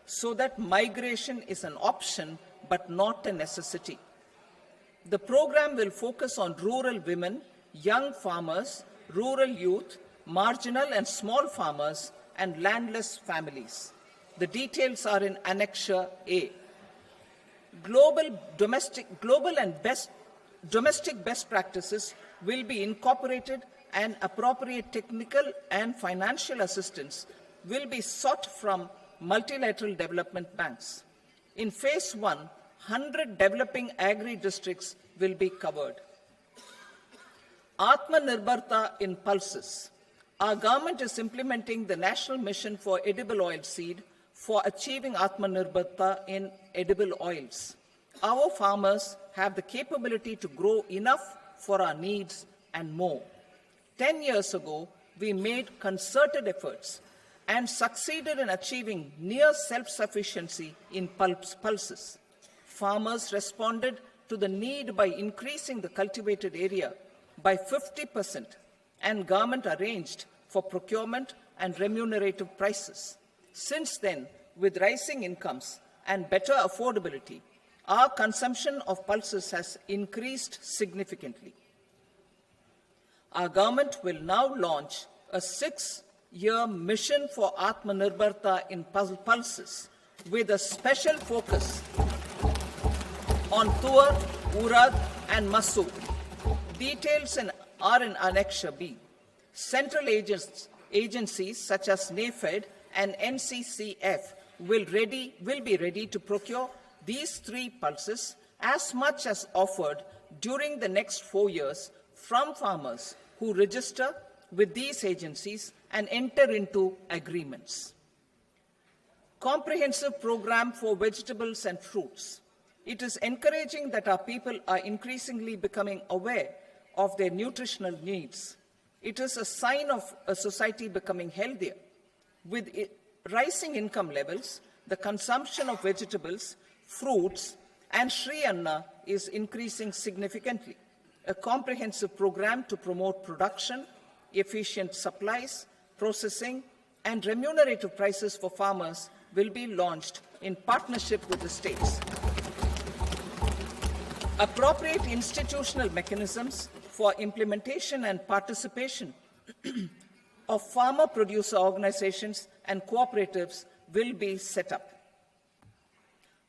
so that migration is an option but not a necessity. The program will focus on rural women, young farmers, rural youth, marginal and small farmers, and landless families. The details are in Annexure A. Domestic best practices will be incorporated, and appropriate technical and financial assistance will be sought from multilateral development banks. In Phase 1, 100 developing agri-districts will be covered. Atmanirbharta in pulses. Our government is implementing the National Mission for Edible Oilseed for achieving Atmanirbharta in edible oils. Our farmers have the capability to grow enough for our needs and more. 10 years ago, we made concerted efforts and succeeded in achieving near self-sufficiency in pulses. Farmers responded to the need by increasing the cultivated area by 50%, and government arranged for procurement and remunerative prices. Since then, with rising incomes and better affordability, our consumption of pulses has increased significantly. Our government will now launch a 6-year mission for Atmanirbharta in pulses with a special focus on tur, urad and masoor. Details are in Annexure B. Central agencies such as NAFED and NCCF will be ready to procure these 3 pulses as much as offered during the next 4 years from farmers who register with these agencies and enter into agreements. Comprehensive program for vegetables and fruits. It is encouraging that our people are increasingly becoming aware of their nutritional needs. It is a sign of a society becoming healthier. With rising income levels, the consumption of vegetables, fruits, and Sri Anna is increasing significantly. A comprehensive program to promote production, efficient supplies, processing, and remunerative prices for farmers will be launched in partnership with the states. Appropriate institutional mechanisms for implementation and participation of farmer producer organizations and cooperatives will be set up.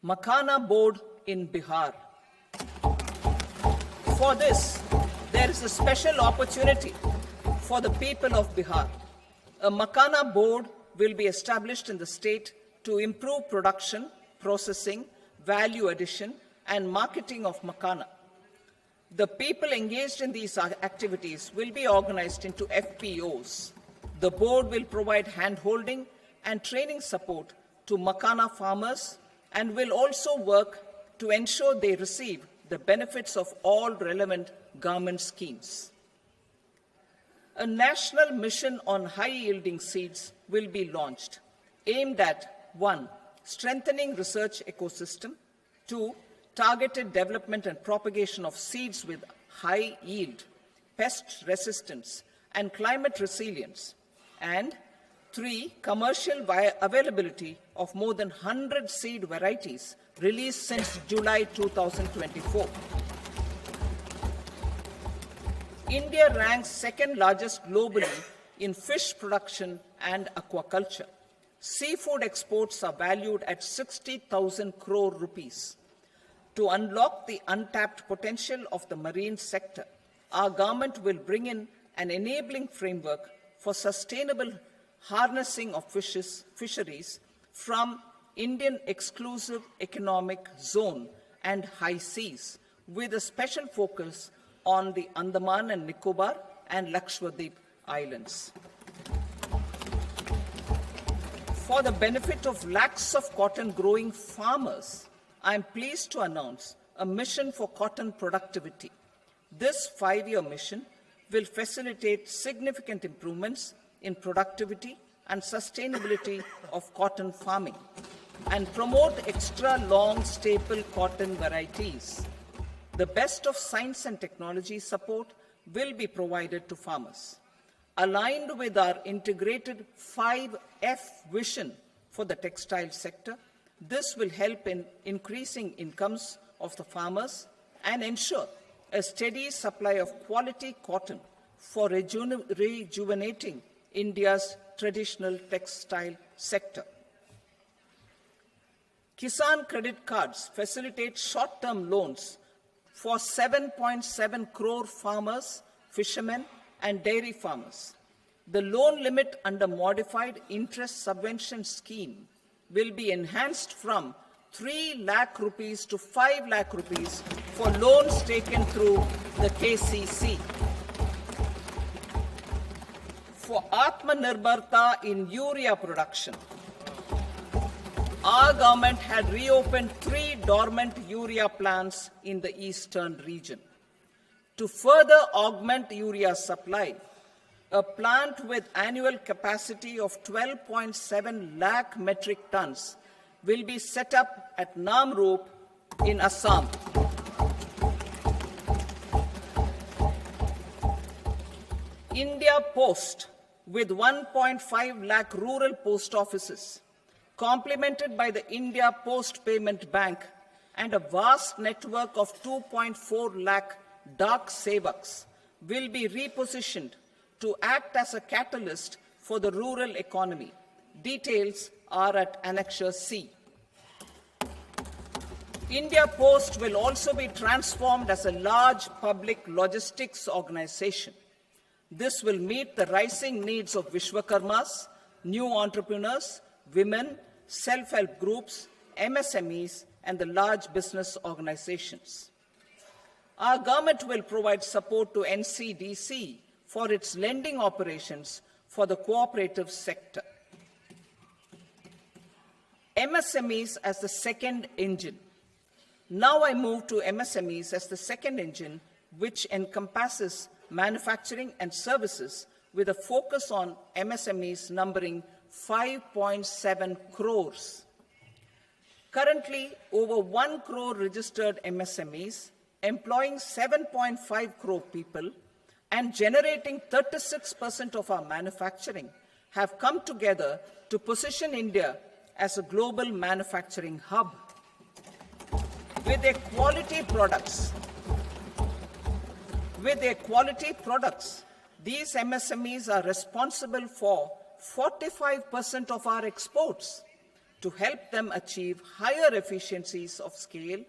Makhana Board in Bihar. For this, there is a special opportunity for the people of Bihar. A Makhana Board will be established in the state to improve production, processing, value addition, and marketing of makhana. The people engaged in these activities will be organized into FPOs. The board will provide hand-holding and training support to makhana farmers and will also work to ensure they receive the benefits of all relevant government schemes. A national mission on high-yielding seeds will be launched, aimed at 1. Strengthening research ecosystem, 2. Targeted development and propagation of seeds with high yield, pest resistance, and climate resilience, and 3. Commercial availability of more than 100 seed varieties released since July 2024. India ranks second largest globally in fish production and aquaculture. Seafood exports are valued at 60,000 crore rupees. To unlock the untapped potential of the marine sector, our government will bring in an enabling framework for sustainable harnessing of fisheries from Indian Exclusive Economic Zone and high seas, with a special focus on the Andaman and Nicobar and Lakshadweep Islands. For the benefit of lakhs of cotton growing farmers, I am pleased to announce a mission for cotton productivity. This 5-year mission will facilitate significant improvements in productivity and sustainability of cotton farming and promote extra long staple cotton varieties. The best of science and technology support will be provided to farmers. Aligned with our integrated 5F vision for the textile sector. This will help in increasing incomes of the farmers and ensure a steady supply of quality cotton for rejuvenating India's traditional textile sector. Kisan credit cards facilitate short-term loans for 7.7 crore farmers, fishermen, and dairy farmers. The loan limit under modified interest subvention scheme will be enhanced from 3 lakh rupees to 5 lakh rupees for loans taken through the KCC. For Atmanirbharta in urea production, our government had reopened 3 dormant urea plants in the eastern region. To further augment urea supply, a plant with annual capacity of 12.7 lakh metric tons will be set up at Namrup in Assam. India Post, with 1.5 lakh rural post offices, complemented by the India Post Payment Bank and a vast network of 2.4 lakh Dak Sevaks, will be repositioned to act as a catalyst for the rural economy. Details are at Annexure C. India Post will also be transformed as a large public logistics organization. This will meet the rising needs of Vishwakarmas, new entrepreneurs, women, self-help groups, MSMEs, and the large business organizations. Our government will provide support to NCDC for its lending operations for the cooperative sector. MSMEs as the second engine. Now I move to MSMEs as the second engine, which encompasses manufacturing and services with a focus on MSMEs numbering 5.7 crores. Currently, over 1 crore registered MSMEs, employing 7.5 crore people and generating 36% of our manufacturing, have come together to position India as a global manufacturing hub. With their quality products, these MSMEs are responsible for 45% of our exports. To help them achieve higher efficiencies of scale,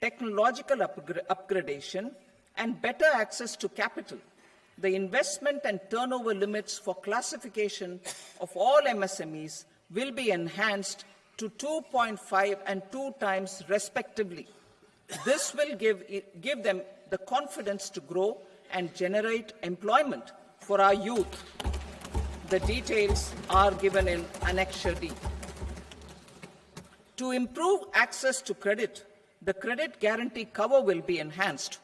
technological upgradation, and better access to capital, the investment and turnover limits for classification of all MSMEs will be enhanced to 2.5 and 2 times respectively. This will give them the confidence to grow and generate employment for our youth. The details are given in Annexure D. To improve access to credit, the credit guarantee cover will be enhanced.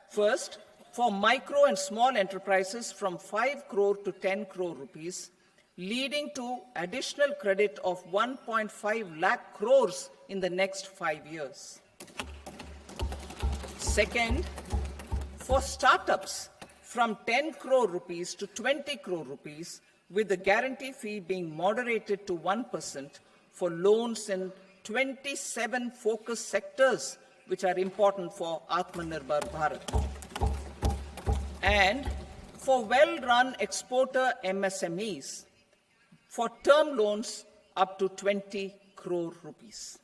First, for micro and small enterprises from 5 crore to 10 crore rupees, leading to additional credit of 1.5 lakh crores in the next 5 years. Second, for startups from 10 crore rupees to 20 crore rupees, with the guarantee fee being moderated to 1% for loans in 27 focus sectors which are important for Atmanirbhar Bharat. And for well-run exporter MSMEs, for term loans up to 20 crore rupees.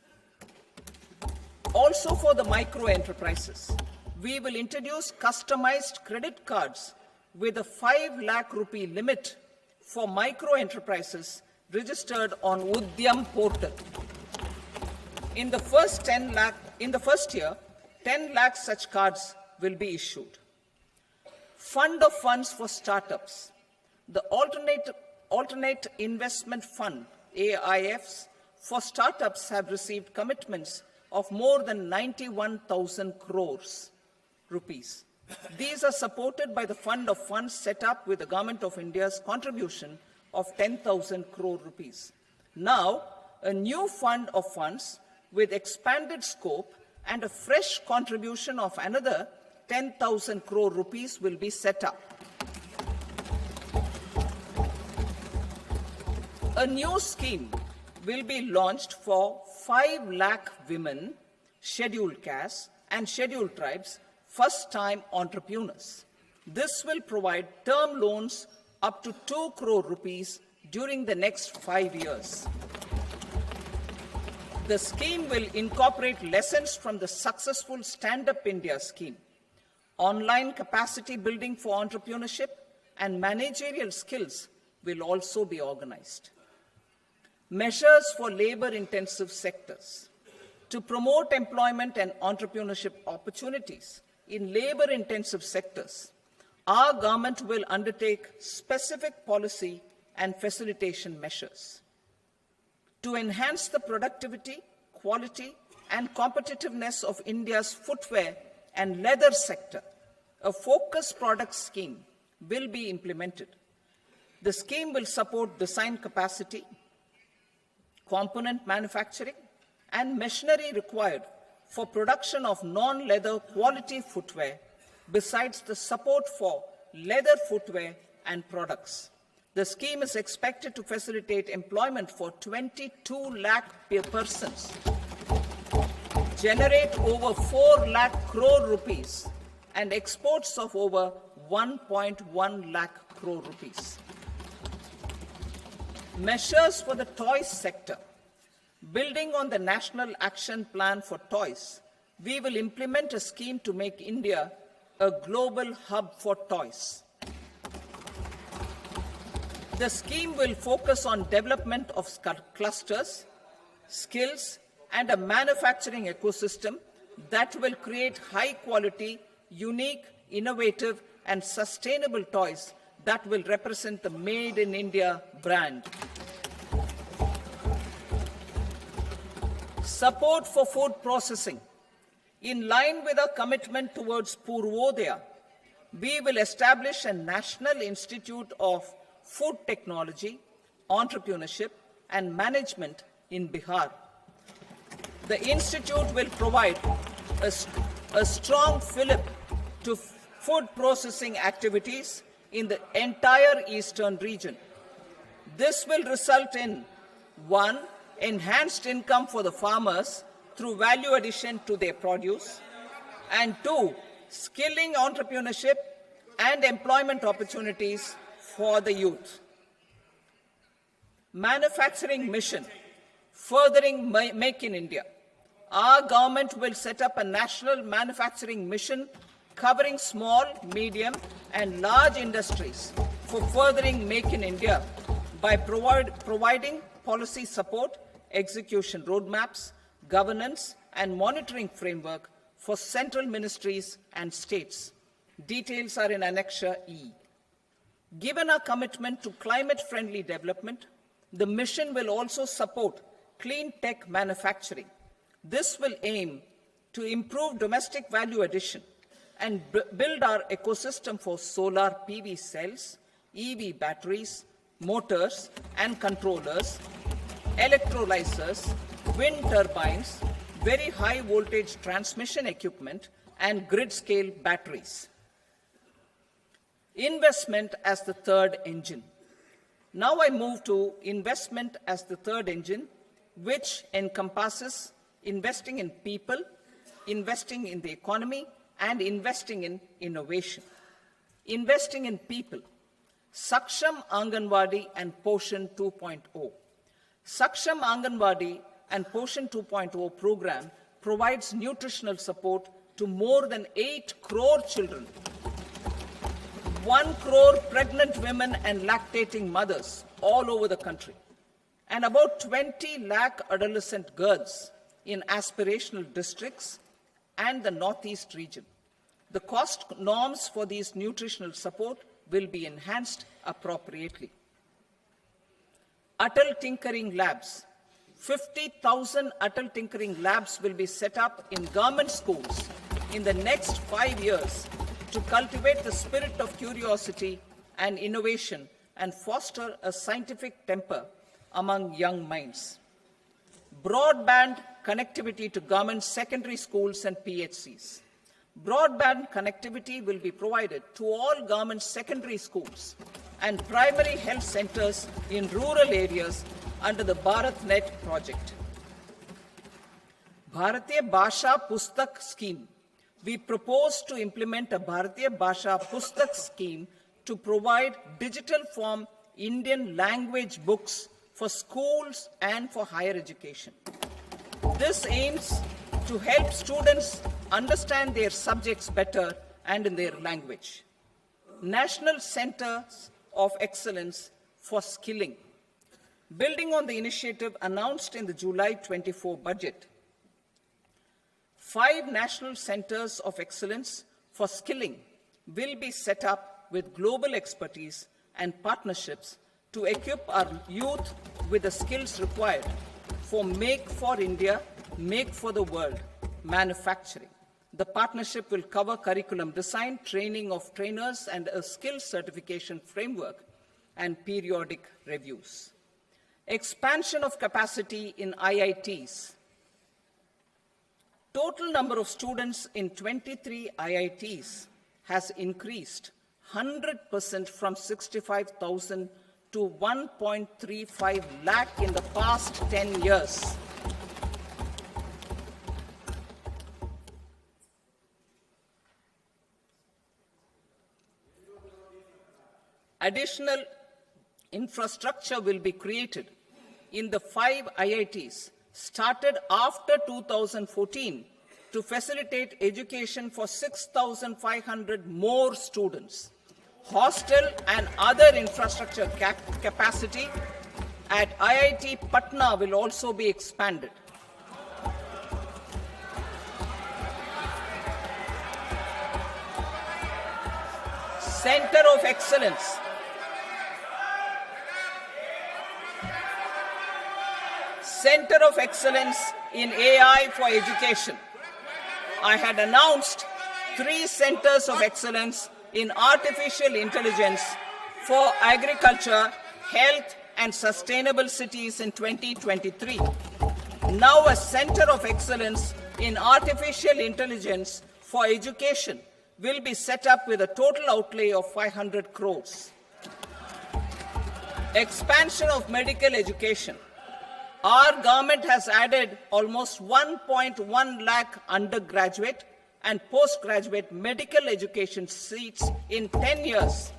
Also for the micro enterprises, we will introduce customized credit cards with a 5 lakh rupee limit for micro enterprises registered on Udyam portal. In the first year, 10 lakh such cards will be issued. Fund of funds for startups. The alternate investment fund, AIFs, for startups have received commitments of more than 91,000 crores rupees. These are supported by the fund of funds set up with the Government of India's contribution of 10,000 crore rupees. Now, a new fund of funds with expanded scope and a fresh contribution of another 10,000 crore rupees will be set up. A new scheme will be launched for 5 lakh women, scheduled castes and scheduled tribes, first-time entrepreneurs. This will provide term loans up to 2 crore rupees during the next 5 years. The scheme will incorporate lessons from the successful Stand Up India scheme. Online capacity building for entrepreneurship and managerial skills will also be organized. Measures for labor-intensive sectors. To promote employment and entrepreneurship opportunities in labor-intensive sectors, our government will undertake specific policy and facilitation measures. To enhance the productivity, quality, and competitiveness of India's footwear and leather sector, a focused product scheme will be implemented. The scheme will support design capacity, component manufacturing, and machinery required for production of non-leather quality footwear, besides the support for leather footwear and products. The scheme is expected to facilitate employment for 22 lakh persons, generate over 4 lakh crore rupees, and exports of over 1.1 lakh crore rupees. Measures for the toys sector. Building on the National Action Plan for Toys, we will implement a scheme to make India a global hub for toys. The scheme will focus on development of clusters, skills, and a manufacturing ecosystem that will create high-quality, unique, innovative, and sustainable toys that will represent the Made in India brand. Support for food processing. In line with our commitment towards Purvodaya, we will establish a National Institute of Food Technology, Entrepreneurship, and Management in Bihar. The institute will provide a strong fillip to food processing activities in the entire eastern region. This will result in 1. Enhanced income for the farmers through value addition to their produce, and 2. Skilling entrepreneurship and employment opportunities for the youth. Manufacturing mission, furthering Make in India. Our government will set up a national manufacturing mission covering small, medium, and large industries for furthering Make in India by providing policy support, execution roadmaps, governance, and monitoring framework for central ministries and states. Details are in Annexure E. Given our commitment to climate-friendly development, the mission will also support clean tech manufacturing. This will aim to improve domestic value addition and build our ecosystem for solar PV cells, EV batteries, motors and controllers, electrolyzers, wind turbines, very high voltage transmission equipment, and grid-scale batteries. Investment as the third engine. Now I move to investment as the third engine, which encompasses investing in people, investing in the economy, and investing in innovation. Investing in people. Saksham Anganwadi and Poshan 2.0. Saksham Anganwadi and Poshan 2.0 program provides nutritional support to more than 8 crore children, 1 crore pregnant women and lactating mothers all over the country, and about 20 lakh adolescent girls in aspirational districts and the Northeast region. The cost norms for these nutritional support will be enhanced appropriately. Atal Tinkering Labs. 50,000 Atal Tinkering Labs will be set up in government schools in the next 5 years to cultivate the spirit of curiosity and innovation and foster a scientific temper among young minds. Broadband connectivity to government secondary schools and PHCs. Broadband connectivity will be provided to all government secondary schools and primary health centers in rural areas under the BharatNet project. Bharatiya Bhasha Pustak Scheme. We propose to implement a Bharatiya Bhasha Pustak scheme to provide digital form Indian language books for schools and for higher education. This aims to help students understand their subjects better and in their language. National Centers of Excellence for Skilling. Building on the initiative announced in the July 24 budget, 5 national centers of excellence for skilling will be set up with global expertise and partnerships to equip our youth with the skills required for Make for India, Make for the World manufacturing. The partnership will cover curriculum design, training of trainers, and a skills certification framework and periodic reviews. Expansion of capacity in IITs. Total number of students in 23 IITs has increased 100% from 65,000 to 1.35 lakh in the past 10 years. Additional infrastructure will be created in the 5 IITs started after 2014 to facilitate education for 6,500 more students. Hostel and other infrastructure capacity at IIT Patna will also be expanded. Center of Excellence. Center of Excellence in AI for Education. I had announced 3 centers of excellence in artificial intelligence for agriculture, health, and sustainable cities in 2023. Now a center of excellence in artificial intelligence for education will be set up with a total outlay of 500 crores. Expansion of medical education. Our government has added almost 1.1 lakh undergraduate and postgraduate medical education seats in 10 years,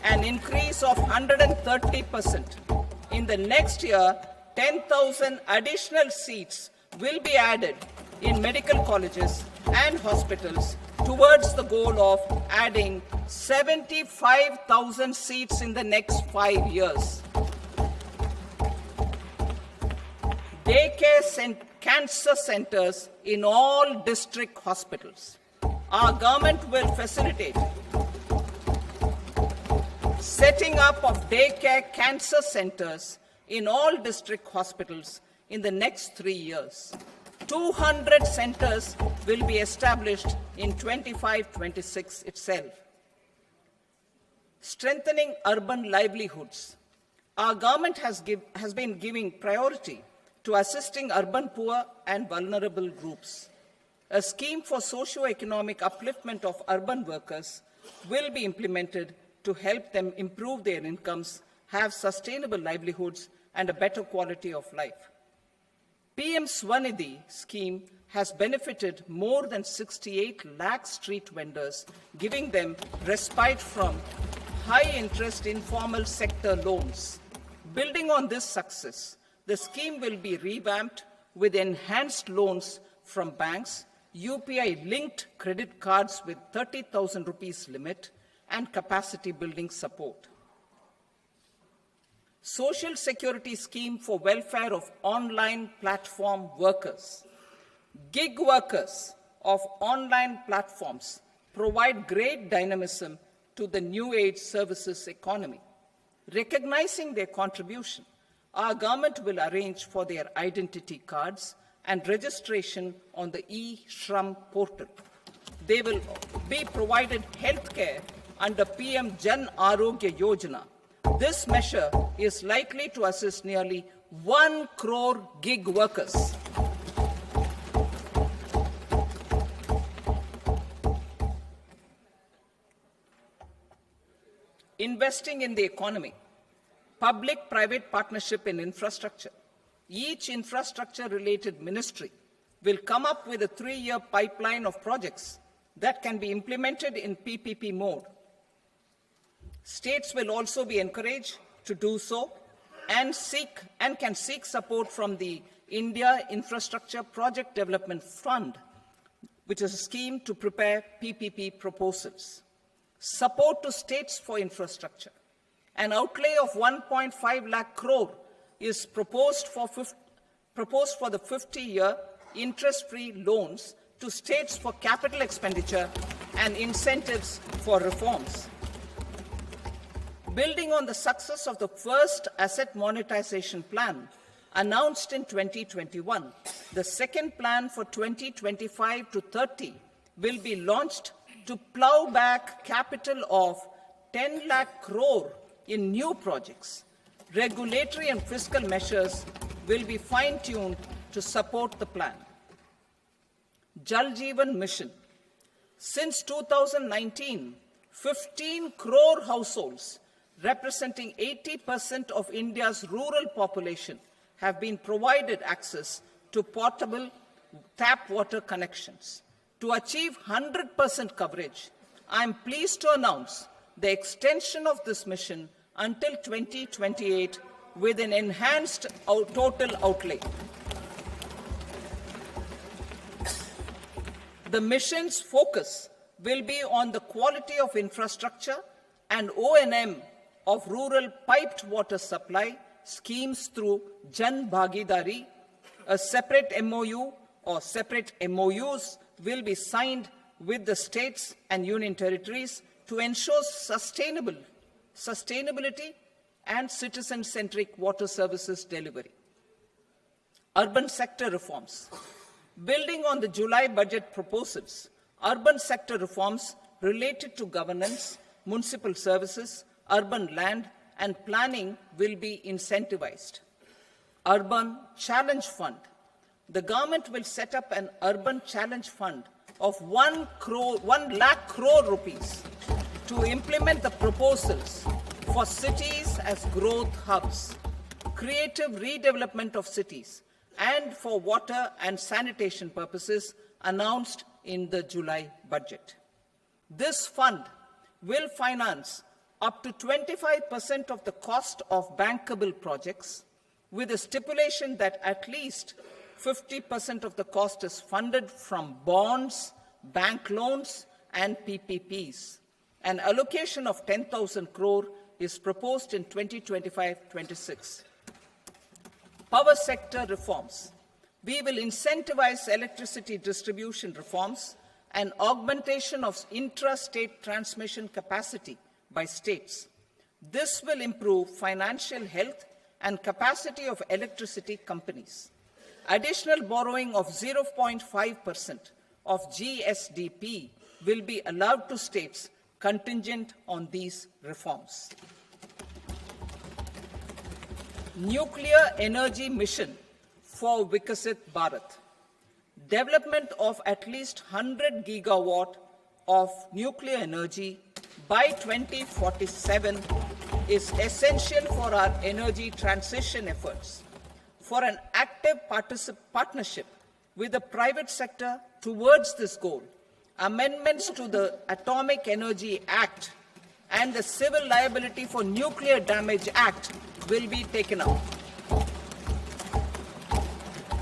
an increase of 130%. In the next year, 10,000 additional seats will be added in medical colleges and hospitals towards the goal of adding 75,000 seats in the next 5 years. Daycare cancer centers in all district hospitals. Our government will facilitate setting up of daycare cancer centers in all district hospitals in the next 3 years. 200 centers will be established in 25-26 itself. Strengthening urban livelihoods. Our government has been giving priority to assisting urban poor and vulnerable groups. A scheme for socio-economic upliftment of urban workers will be implemented to help them improve their incomes, have sustainable livelihoods, and a better quality of life. PM Swanidhi scheme has benefited more than 68 lakh street vendors, giving them respite from high-interest informal sector loans. Building on this success, the scheme will be revamped with enhanced loans from banks, UPI-linked credit cards with 30,000 rupees limit, and capacity building support. Social Security Scheme for welfare of online platform workers. Gig workers of online platforms provide great dynamism to the new age services economy. Recognizing their contribution, our government will arrange for their identity cards and registration on the e-Shram portal. They will be provided health care under PM Jan Arogya Yojana. This measure is likely to assist nearly 1 crore gig workers. investing in the economy, public-private partnership in infrastructure. Each infrastructure-related ministry will come up with a 3-year pipeline of projects that can be implemented in PPP mode. States will also be encouraged to do so and can seek support from the India Infrastructure Project Development Fund, which is a scheme to prepare PPP proposals. Support to states for infrastructure. An outlay of 1.5 lakh crore is proposed for the 50-year interest-free loans to states for capital expenditure and incentives for reforms. Building on the success of the first asset monetization plan announced in 2021, the second plan for 2025 to 30 will be launched to plow back capital of 10 lakh crore in new projects. Regulatory and fiscal measures will be fine-tuned to support the plan. Jal Jeevan Mission. Since 2019, 15 crore households, representing 80% of India's rural population, have been provided access to portable tap water connections. To achieve 100% coverage, I am pleased to announce the extension of this mission until 2028 with an enhanced total outlay. The mission's focus will be on the quality of infrastructure and O&M of rural piped water supply schemes through Jan Bhagidari. A separate MOU or separate MOUs will be signed with the states and union territories to ensure sustainability and citizen-centric water services delivery. Urban sector reforms. Building on the July budget proposals, urban sector reforms related to governance, municipal services, urban land and planning will be incentivized. Urban Challenge Fund. The government will set up an urban challenge fund of 1 lakh crore rupees to implement the proposals for cities as growth hubs, creative redevelopment of cities, and for water and sanitation purposes announced in the July budget. This fund will finance up to 25% of the cost of bankable projects, with a stipulation that at least 50% of the cost is funded from bonds, bank loans, and PPPs. An allocation of 10,000 crore is proposed in 2025-26. Power sector reforms. We will incentivize electricity distribution reforms and augmentation of intra-state transmission capacity by states. This will improve financial health and capacity of electricity companies. Additional borrowing of 0.5% of GSDP will be allowed to states contingent on these reforms. Nuclear energy mission for Vikasit Bharat. Development of at least 100 gigawatt of nuclear energy by 2047 is essential for our energy transition efforts. For an active partnership with the private sector towards this goal, amendments to the Atomic Energy Act and the Civil Liability for Nuclear Damage Act will be taken up.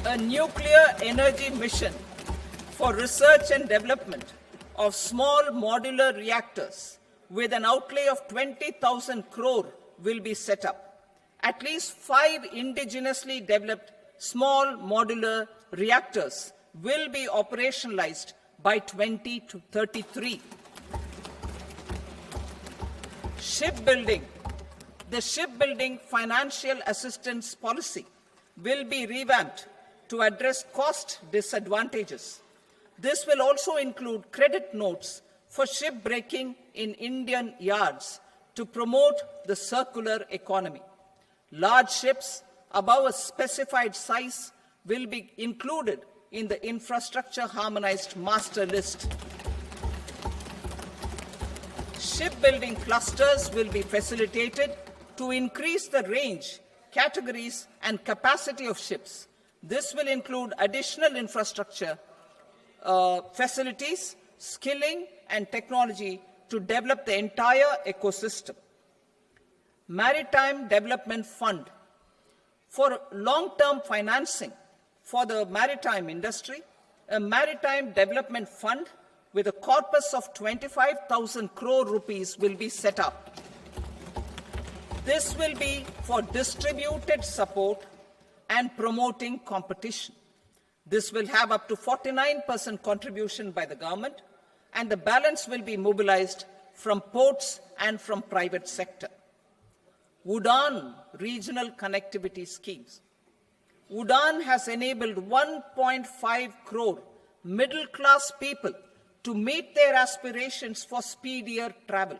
A nuclear energy mission for research and development of small modular reactors with an outlay of 20,000 crore will be set up. At least 5 indigenously developed small modular reactors will be operationalized by 2033. Shipbuilding. The shipbuilding financial assistance policy will be revamped to address cost disadvantages. This will also include credit notes for shipbreaking in Indian yards to promote the circular economy. Large ships above a specified size will be included in the infrastructure harmonized master list. Shipbuilding clusters will be facilitated to increase the range, categories, and capacity of ships. This will include additional infrastructure, facilities, skilling, and technology to develop the entire ecosystem. Maritime Development Fund. For long-term financing for the maritime industry, a Maritime Development Fund with a corpus of 25,000 crore rupees will be set up. This will be for distributed support and promoting competition. This will have up to 49% contribution by the government, and the balance will be mobilized from ports and from private sector. UDAN regional connectivity schemes. UDAN has enabled 1.5 crore middle-class people to meet their aspirations for speedier travel.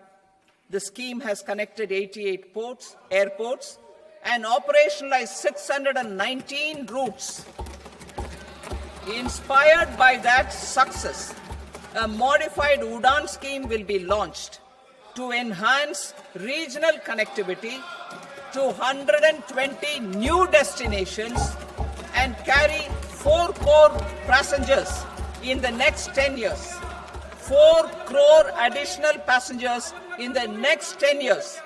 The scheme has connected 88 airports, and operationalized 619 routes. Inspired by that success, a modified UDAN scheme will be launched to enhance regional connectivity to 120 new destinations and carry 4 crore passengers in the next 10 years. 4 crore additional passengers in the next 10 years.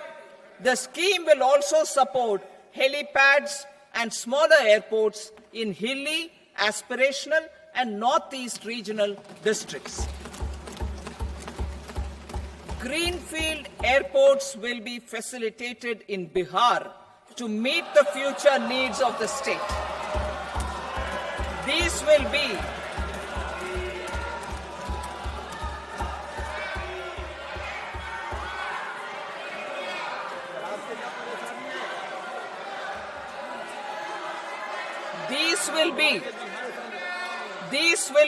The scheme will also support helipads and smaller airports in hilly, aspirational, and northeast regional districts. Greenfield airports will be facilitated in Bihar to meet the future needs of the state. These will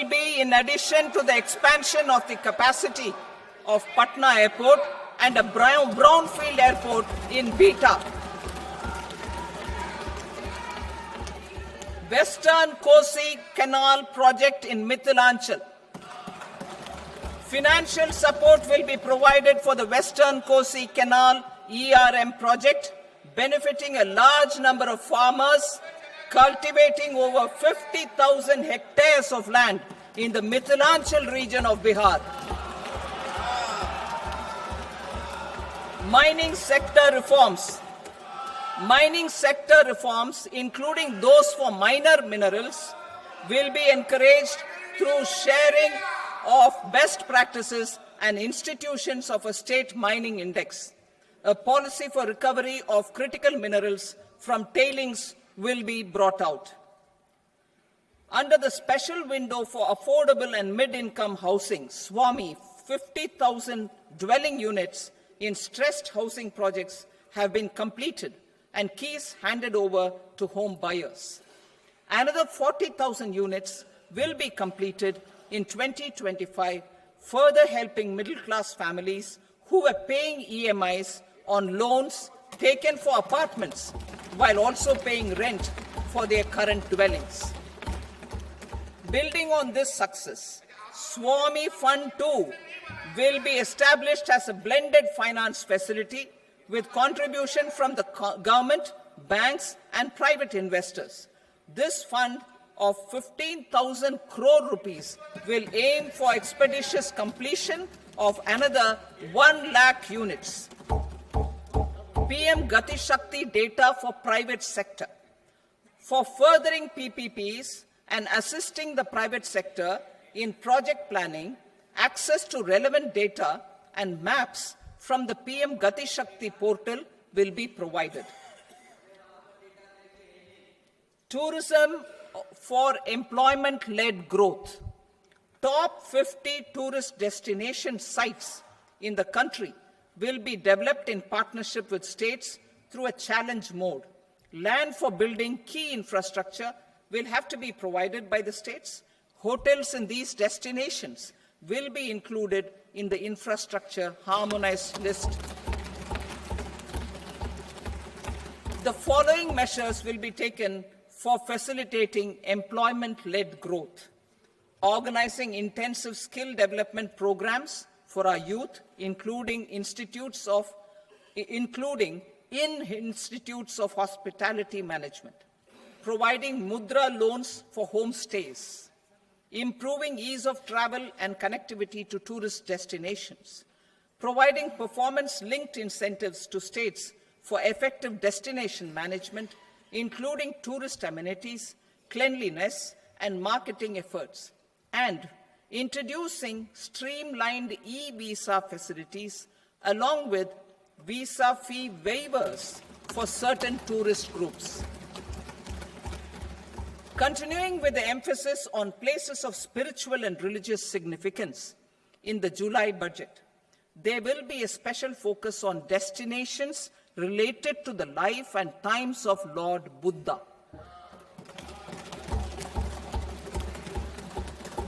be in addition to the expansion of the capacity of Patna Airport and a brownfield airport in Beta. Western Kosi Canal project in Mithilanchal. Financial support will be provided for the Western Kosi Canal ERM project, benefiting a large number of farmers cultivating over 50,000 hectares of land in the Mithilanchal region of Bihar. Mining sector reforms. Mining sector reforms, including those for minor minerals, will be encouraged through sharing of best practices and institutions of a state mining index. A policy for recovery of critical minerals from tailings will be brought out. Under the special window for affordable and mid-income housing, SWAMI, 50,000 dwelling units in stressed housing projects have been completed and keys handed over to home buyers. Another 40,000 units will be completed in 2025, further helping middle-class families who are paying EMIs on loans taken for apartments while also paying rent for their current dwellings. Building on this success, SWAMI Fund 2 will be established as a blended finance facility with contribution from the government, banks, and private investors. This fund of 15,000 crore rupees will aim for expeditious completion of another 1 lakh units. PM Gati Shakti data for private sector. For furthering PPPs and assisting the private sector in project planning, access to relevant data and maps from the PM Gati Shakti portal will be provided. Tourism for employment-led growth. Top 50 tourist destination sites in the country will be developed in partnership with states through a challenge mode. Land for building key infrastructure will have to be provided by the states. Hotels in these destinations will be included in the infrastructure harmonized list. The following measures will be taken for facilitating employment-led growth. Organizing intensive skill development programs for our youth, including in institutes of hospitality management, providing mudra loans for homestays, improving ease of travel and connectivity to tourist destinations, providing performance-linked incentives to states for effective destination management, including tourist amenities, cleanliness, and marketing efforts, and introducing streamlined e-visa facilities along with visa fee waivers for certain tourist groups. Continuing with the emphasis on places of spiritual and religious significance, in the July budget, there will be a special focus on destinations related to the life and times of Lord Buddha.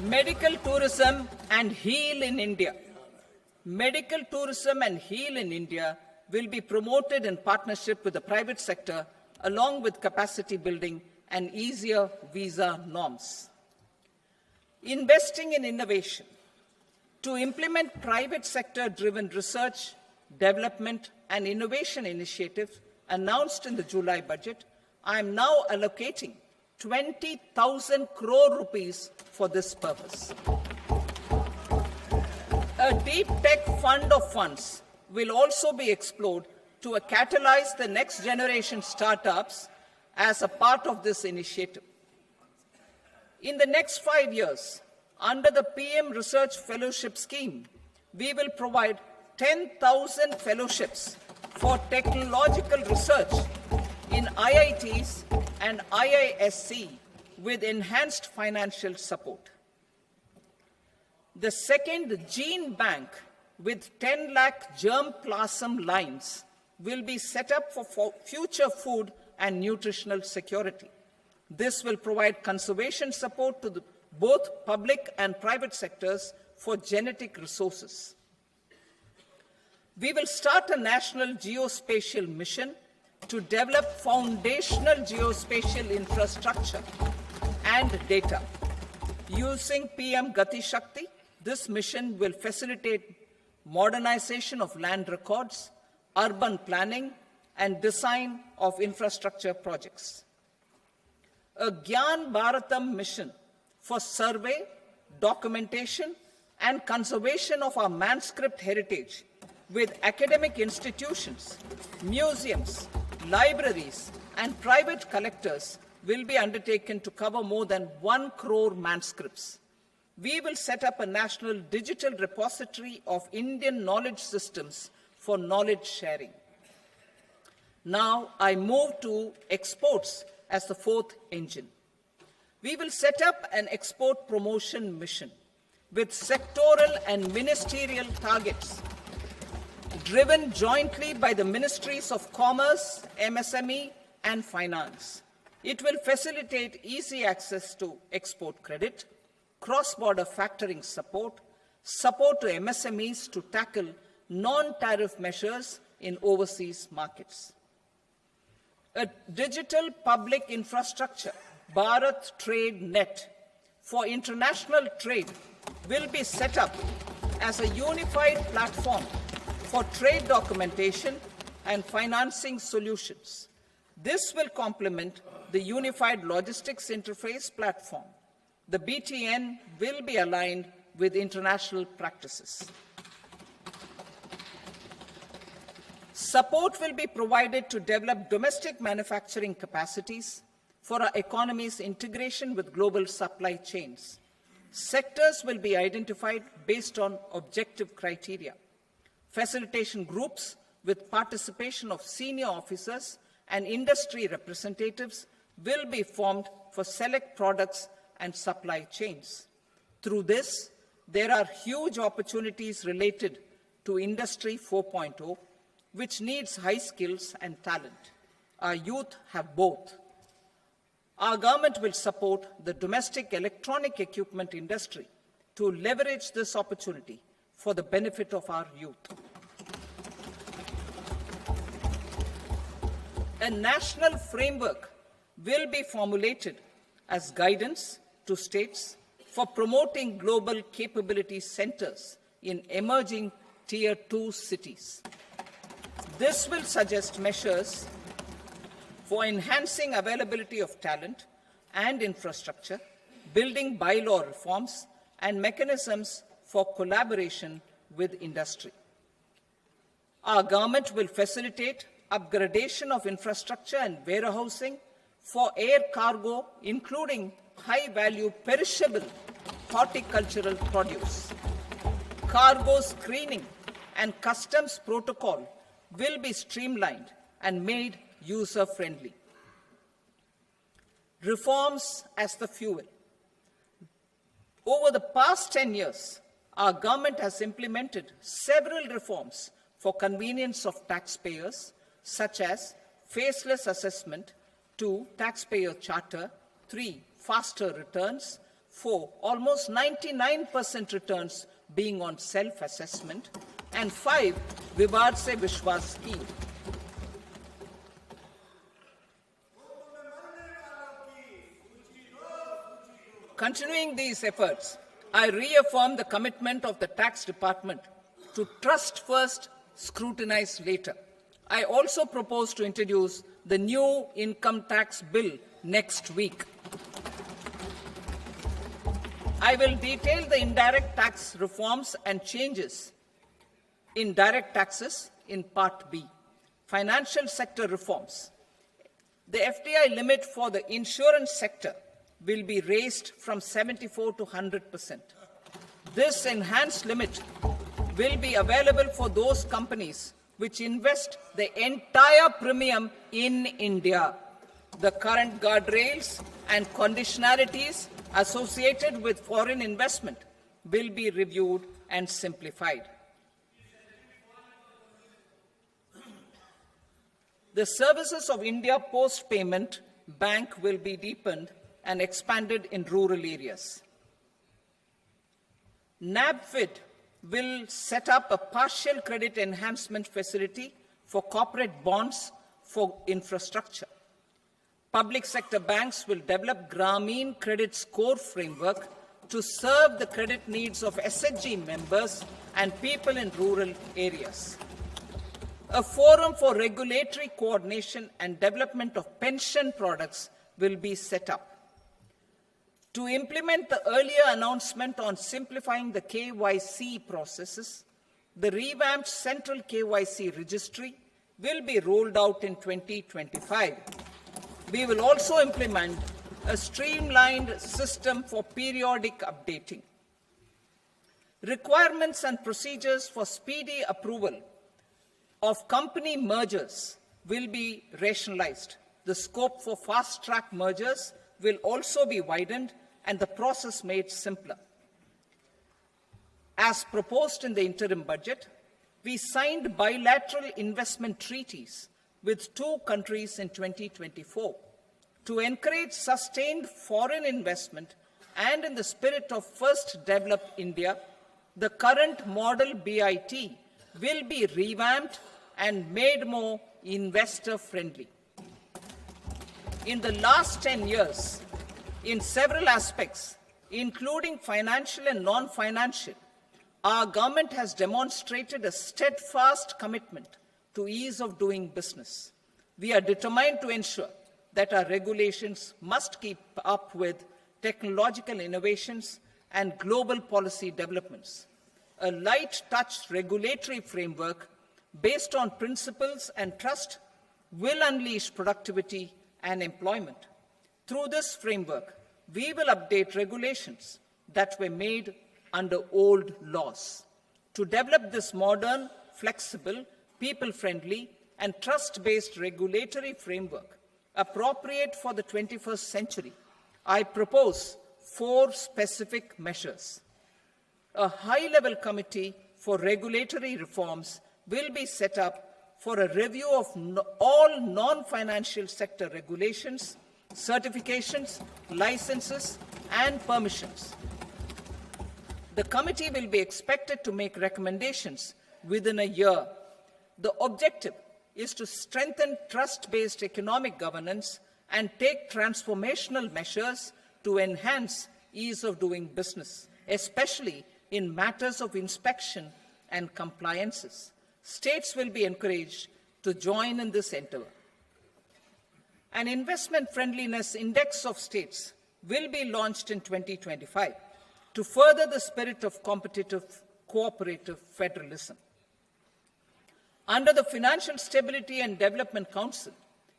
Medical tourism and heal in India. Medical tourism and heal in India will be promoted in partnership with the private sector, along with capacity building and easier visa norms. Investing in innovation. To implement private sector-driven research, development, and innovation initiatives announced in the July budget, I am now allocating 20,000 crore rupees for this purpose. A deep tech fund of funds will also be explored to catalyze the next generation startups as a part of this initiative. In the next 5 years, under the PM Research Fellowship Scheme, we will provide 10,000 fellowships for technological research in IITs and IISc with enhanced financial support. The second gene bank with 10 lakh germplasm lines will be set up for future food and nutritional security. This will provide conservation support to both public and private sectors for genetic resources. We will start a national geospatial mission to develop foundational geospatial infrastructure and data. Using PM Gati Shakti, this mission will facilitate modernization of land records, urban planning, and design of infrastructure projects. A Gyan Bharatam mission for survey, documentation, and conservation of our manuscript heritage with academic institutions, museums, libraries, and private collectors will be undertaken to cover more than 1 crore manuscripts. We will set up a national digital repository of Indian knowledge systems for knowledge sharing. Now I move to exports as the fourth engine. We will set up an export promotion mission with sectoral and ministerial targets driven jointly by the Ministries of Commerce, MSME, and Finance. It will facilitate easy access to export credit, cross-border factoring support, support to MSMEs to tackle non-tariff measures in overseas markets. A digital public infrastructure, Bharat Trade Net, for international trade will be set up as a unified platform for trade documentation and financing solutions. This will complement the Unified Logistics Interface platform. The BTN will be aligned with international practices. Support will be provided to develop domestic manufacturing capacities for our economy's integration with global supply chains. Sectors will be identified based on objective criteria. Facilitation groups with participation of senior officers and industry representatives will be formed for select products and supply chains. Through this, there are huge opportunities related to Industry 4.0, which needs high skills and talent. Our youth have both. Our government will support the domestic electronic equipment industry to leverage this opportunity for the benefit of our youth. A national framework will be formulated as guidance to states for promoting global capability centers in emerging Tier 2 cities. This will suggest measures for enhancing availability of talent and infrastructure, building bylaw reforms, and mechanisms for collaboration with industry. Our government will facilitate upgradation of infrastructure and warehousing for air cargo, including high-value perishable horticultural produce. Cargo screening and customs protocol will be streamlined and made user-friendly. Reforms as the fuel. Over the past 10 years, our government has implemented several reforms for convenience of taxpayers, such as faceless assessment, 2, taxpayer charter, 3, faster returns, 4, almost 99% returns being on self-assessment, and 5, Vivad Se Vishwas scheme. Continuing these efforts, I reaffirm the commitment of the Tax Department to trust first, scrutinize later. I also propose to introduce the new income tax bill next week. I will detail the indirect tax reforms and changes in direct taxes in Part B. Financial sector reforms. The FDI limit for the insurance sector will be raised from 74 to 100%. This enhanced limit will be available for those companies which invest the entire premium in India. The current guardrails and conditionalities associated with foreign investment will be reviewed and simplified. The services of India Post Payment Bank will be deepened and expanded in rural areas. NABFID will set up a partial credit enhancement facility for corporate bonds for infrastructure. Public sector banks will develop Grameen Credit Score framework to serve the credit needs of SHG members and people in rural areas. A forum for regulatory coordination and development of pension products will be set up. To implement the earlier announcement on simplifying the KYC processes, the revamped Central KYC Registry will be rolled out in 2025. We will also implement a streamlined system for periodic updating. Requirements and procedures for speedy approval of company mergers will be rationalized. The scope for fast-track mergers will also be widened and the process made simpler. As proposed in the interim budget, we signed bilateral investment treaties with 2 countries in 2024 to encourage sustained foreign investment, and in the spirit of First Develop India, the current model BIT will be revamped and made more investor-friendly. In the last 10 years, in several aspects, including financial and non-financial, our government has demonstrated a steadfast commitment to ease of doing business. We are determined to ensure that our regulations must keep up with technological innovations and global policy developments. A light-touch regulatory framework based on principles and trust will unleash productivity and employment. Through this framework, we will update regulations that were made under old laws. To develop this modern, flexible, people-friendly, and trust-based regulatory framework appropriate for the 21st century, I propose 4 specific measures. A high-level committee for regulatory reforms will be set up for a review of all non-financial sector regulations, certifications, licenses, and permissions. The committee will be expected to make recommendations within a year. The objective is to strengthen trust-based economic governance and take transformational measures to enhance ease of doing business, especially in matters of inspection and compliances. States will be encouraged to join in this endeavor. An investment friendliness index of states will be launched in 2025 to further the spirit of competitive, cooperative federalism. Under the Financial Stability and Development Council,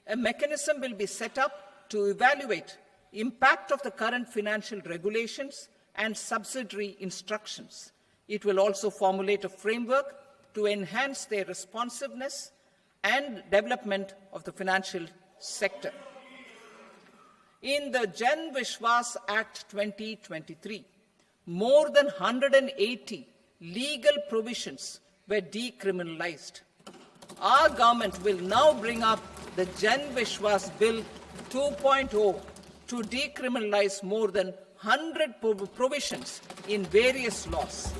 a mechanism will be set up to evaluate impact of the current financial regulations and subsidiary instructions. It will also formulate a framework to enhance their responsiveness and development of the financial sector. In the Jan Vishwas Act 2023, more than 180 legal provisions were decriminalized. Our government will now bring up the Jan Vishwas Bill 2.0 to decriminalize more than 100 provisions in various laws.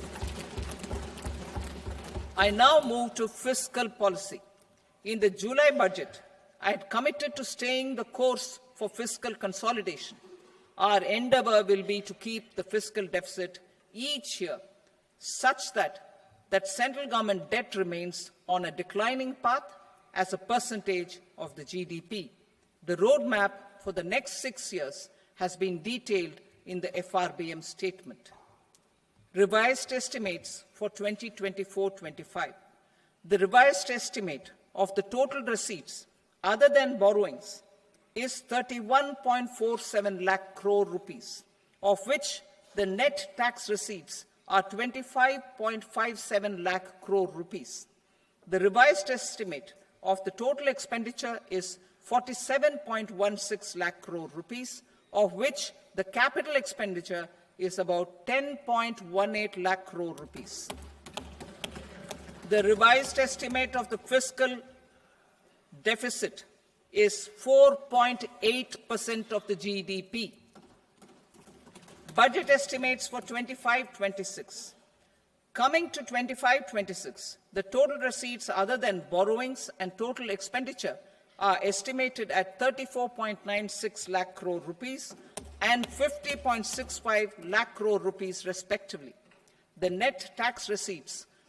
I now move to fiscal policy. In the July budget, I had committed to staying the course for fiscal consolidation. Our endeavor will be to keep the fiscal deficit each year such that central government debt remains on a declining path as a percentage of the GDP. The roadmap for the next 6 years has been detailed in the FRBM statement. Revised estimates for 2024-25. The revised estimate of the total receipts other than borrowings is 31.47 lakh crore rupees, of which the net tax receipts are 25.57 lakh crore rupees. The revised estimate of the total expenditure is 47.16 lakh crore rupees, of which the capital expenditure is about 10.18 lakh crore rupees. The revised estimate of the fiscal deficit is 4.8% of the GDP. Budget estimates for 25-26. Coming to 25-26, the total receipts other than borrowings and total expenditure are estimated at 34.96 lakh crore rupees and 50.65 lakh crore rupees respectively. The net tax receipts